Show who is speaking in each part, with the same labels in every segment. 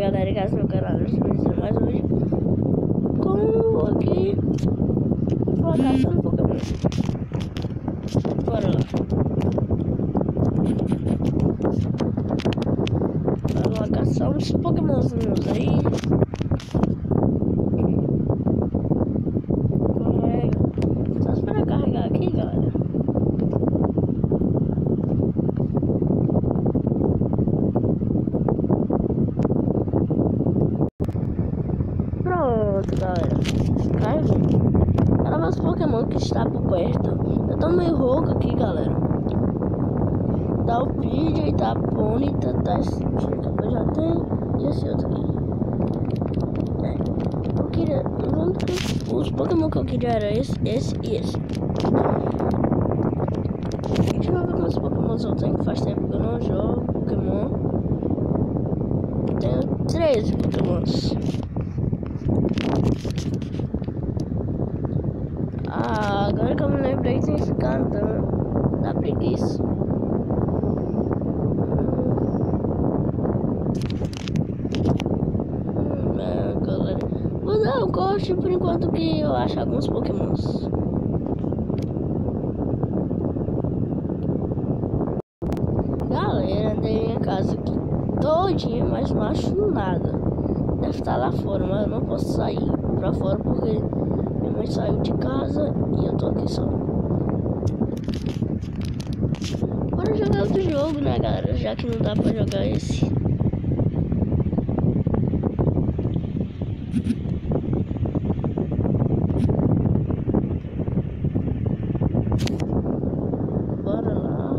Speaker 1: galera, caso meu canal não se mais hoje. Como aqui vou caçando Pokémon. Bora lá. Vamos lá caçar uns Pokémonzinhos aí. Carrega. Só esperar carregar aqui, galera. Pronto, galera. Carregou. Para meus Pokémon que está por perto. Eu tô meio rouco aqui, galera. Tá o Pidgey, tá a Ponyta, tá esse que eu já tenho. E esse outro aqui. Eu queria. Os Pokémon que eu queria era esse e esse. Deixa eu ver quantos Pokémon eu tenho. Faz tempo que eu não jogo Pokémon. Tenho 13 Pokémons. Agora que eu me lembrei, tem esse cantando. Dá preguiça. Galera, vou dar um corte por enquanto que eu acho alguns Pokémons. Galera, andei minha casa aqui todinha, mas não acho nada. Deve estar lá fora, mas eu não posso sair pra fora porque minha mãe saiu de casa e eu tô aqui só. Bora jogar outro jogo, né, galera? Já que não dá pra jogar esse. Bora lá.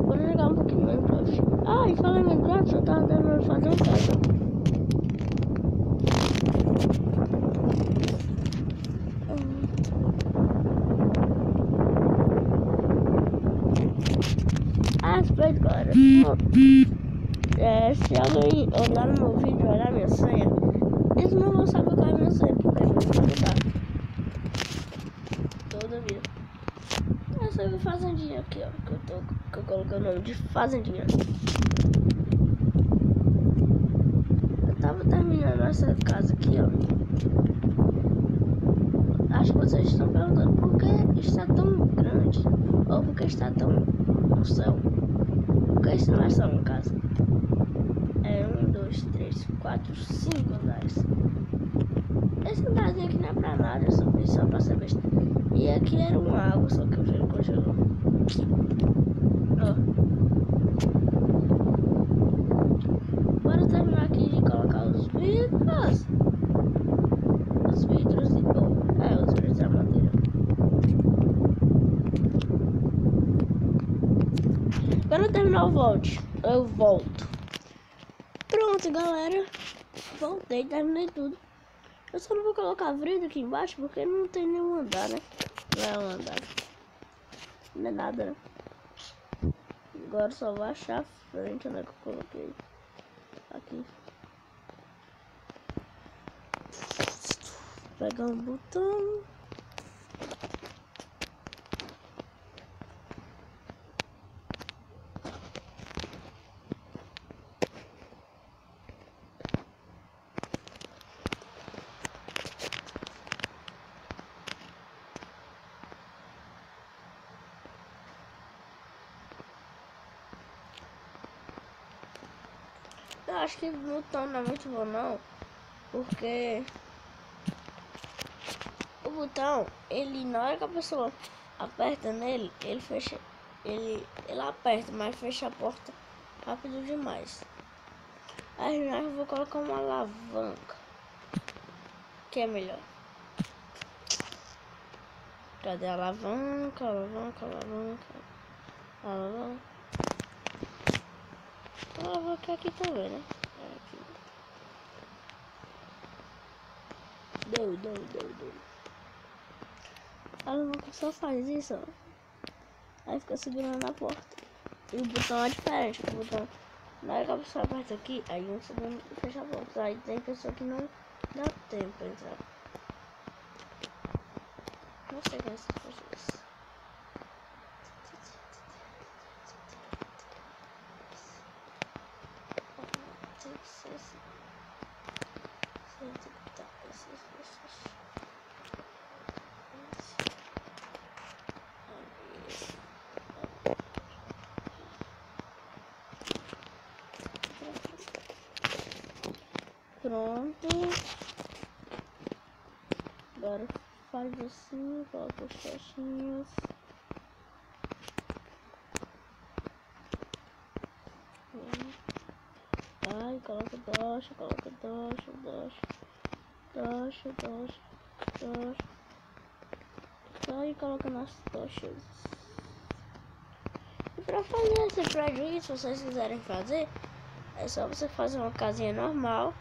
Speaker 1: Bora jogar um pouquinho Minecraft. E falando em Minecraft, eu tava tentando fazer um casa. Respeito, galera. Se alguém olhar no meu vídeo e olhar minha senha, eles não vão saber qual é a minha senha, porque eu vou mudar toda vida. Essa é a fazendinha aqui, ó, que eu coloquei o nome de fazendinha. Eu tava terminando essa casa aqui, ó. Acho que vocês estão perguntando por que está tão grande, ou por que está tão no céu. Porque isso não é só uma casa. É 1, 2, 3, 4, 5 andares. Esse andarzinho aqui não é pra nada, eu só fiz só pra ser besta. E aqui era uma água, só que o gelo congelou. Ó. Bora terminar aqui de colocar os vidros. Os vidros e... os vidros da madeira. Quando eu terminar eu volto. Pronto, galera. Voltei, terminei tudo. Eu só não vou colocar vidro aqui embaixo porque não tem nenhum andar, né? Não é um andar. Não é nada, né? Agora só vou achar a frente, onde é que eu coloquei. Aqui. Pegar um botão. Eu acho que o botão não é muito bom não, porque o botão, ele na hora que a pessoa aperta nele, ele fecha, ele aperta, mas fecha a porta rápido demais. Aí eu vou colocar uma alavanca, que é melhor. Cadê a alavanca, alavanca, alavanca, alavanca? A alavanca aqui também, né? Aqui. Deu. A alavanca só faz isso, ó. Aí fica segurando na porta. E o botão é diferente, o botão, na hora que a pessoa aperta aqui, aí um segundo fecha a porta. Aí tem pessoa que não dá tempo pra entrar. Não sei quem é essas pessoas. tem que ser assim. Pronto. Agora faz assim, coloca os caixinhos. Ai, coloca docha. Aí coloca nas tochas. E pra fazer esse prédio, se vocês quiserem fazer, é só você fazer uma casinha normal.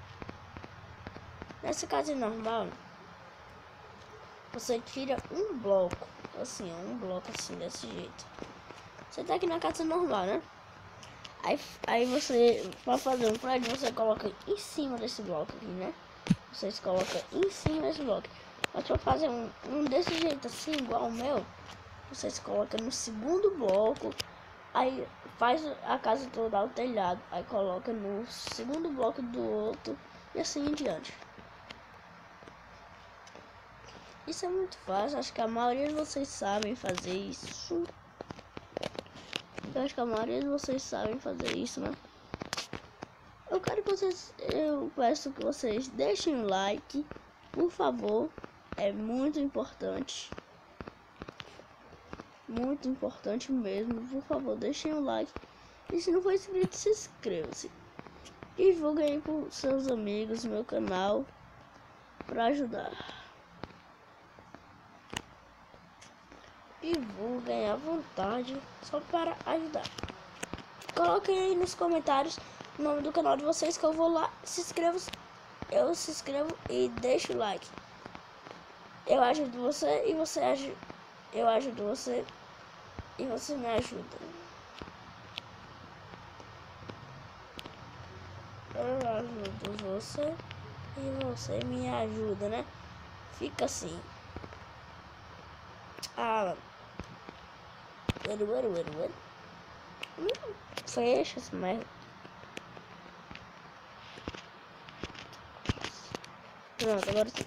Speaker 1: Nessa casinha normal, você tira um bloco assim, desse jeito. Você tá aqui na casa normal, né? Aí você, para fazer um prédio, você coloca em cima desse bloco aqui, né? Vocês colocam em cima desse bloco. Mas pra fazer um desse jeito assim, igual o meu, vocês colocam no segundo bloco. Aí faz a casa toda ao telhado. Aí coloca no segundo bloco do outro. E assim em diante. Isso é muito fácil. Acho que a maioria de vocês sabem fazer isso. Eu acho que a maioria de vocês sabem fazer isso, né? Eu peço que vocês deixem um like, por favor. É muito importante. Muito importante mesmo. Por favor, deixem um like. E se não for inscrito, se inscreva-se. Divulguem para seus amigos meu canal para ajudar. Divulguem à vontade, só para ajudar. Coloquem aí nos comentários o nome do canal de vocês que eu vou lá, eu se inscrevo e deixo o like. Eu ajudo você e você ajuda. Eu ajudo você e você me ajuda. Eu ajudo você e você me ajuda, né? Fica assim. Fecha essa merda. Pronto, agora sim.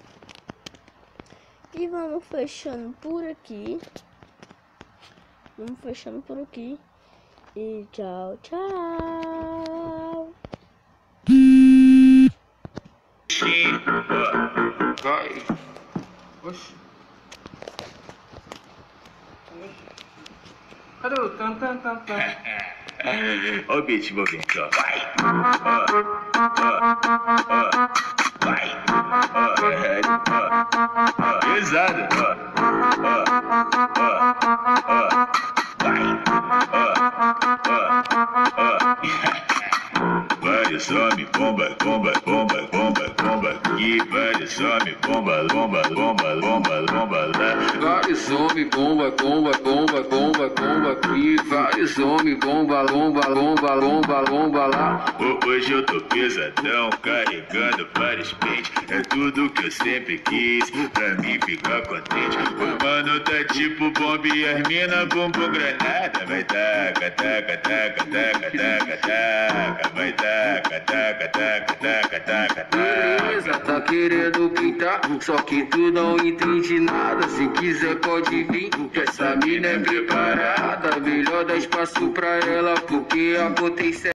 Speaker 1: E vamos fechando por aqui. E tchau, tchau.
Speaker 2: Vai. Oxi. Cadê o tan?
Speaker 3: Ó o beat movimento, ó. Vai. Pesado, Vários homens, bomba. E vários homens, bomba lá.
Speaker 2: Vários homens, bomba. E vários homens, bomba lá.
Speaker 3: Hoje eu tô pesadão, carregando vários pentes. É tudo que eu sempre quis, pra mim ficar contente. O mano tá tipo bomba e as mina bumbum granada. Vai taca. Vai taca.
Speaker 2: Beleza, tá querendo pintar, só que tu não entende nada. Se quiser pode vir, que essa mina é preparada. Melhor dar espaço pra ela, porque a potência